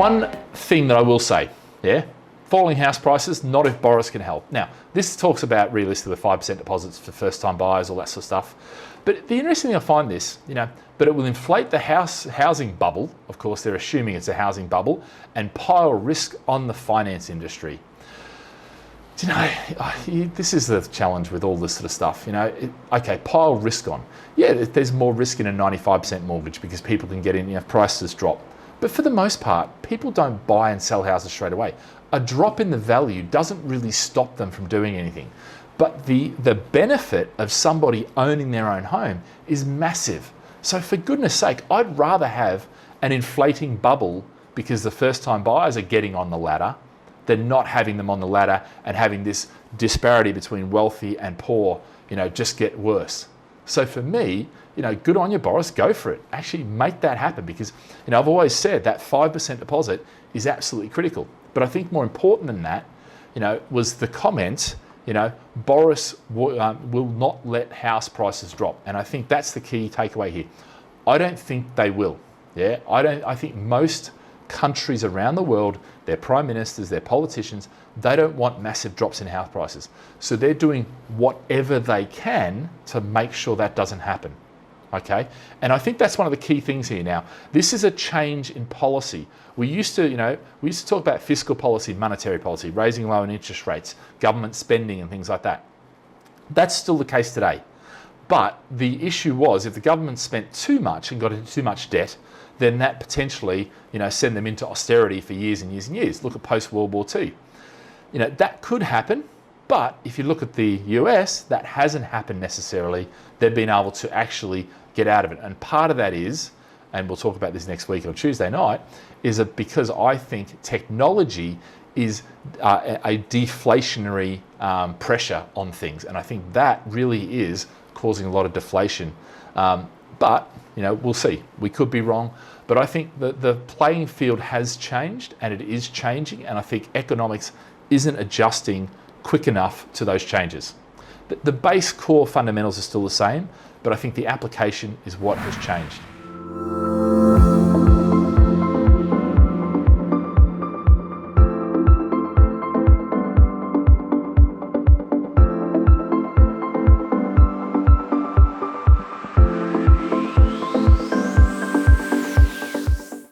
one thing that I will say, yeah, falling house prices, not if Boris can help. Now, this talks about realistically 5% deposits for first-time buyers, all that sort of stuff. But the interesting thing I find this, but it will inflate the housing bubble. Of course, they're assuming it's a housing bubble, and pile risk on the finance industry. This is the challenge with all this sort of stuff. Okay, pile risk on. Yeah, there's more risk in a 95% mortgage because people can get in, if prices drop. But for the most part, people don't buy and sell houses straight away. A drop in the value doesn't really stop them from doing anything. But the benefit of somebody owning their own home is massive. So for goodness sake, I'd rather have an inflating bubble because the first-time buyers are getting on the ladder than not having them on the ladder and having this disparity between wealthy and poor, just get worse. So for me, good on you, Boris, go for it. Actually make that happen because, I've always said that 5% deposit is absolutely critical. But I think more important than that, was the comment, Boris will not let house prices drop. And I think that's the key takeaway here. I don't think they will. Yeah, I think most countries around the world, their prime ministers, their politicians, they don't want massive drops in house prices. So they're doing whatever they can to make sure that doesn't happen. Okay, and I think that's one of the key things here now. This is a change in policy. We used to talk about fiscal policy, monetary policy, raising loan interest rates, government spending and things like that. That's still the case today. But the issue was if the government spent too much and got into too much debt, then that potentially, send them into austerity for years and years and years. Look at post-World War II. That could happen. But if you look at the US, that hasn't happened necessarily. They've been able to actually get out of it. And part of that is, and we'll talk about this next week on Tuesday night, is that because I think technology is a deflationary pressure on things. And I think that really is causing a lot of deflation. But, we'll see. We could be wrong. But I think that the playing field has changed and it is changing. And I think economics isn't adjusting quick enough to those changes. The base core fundamentals are still the same, but I think the application is what has changed.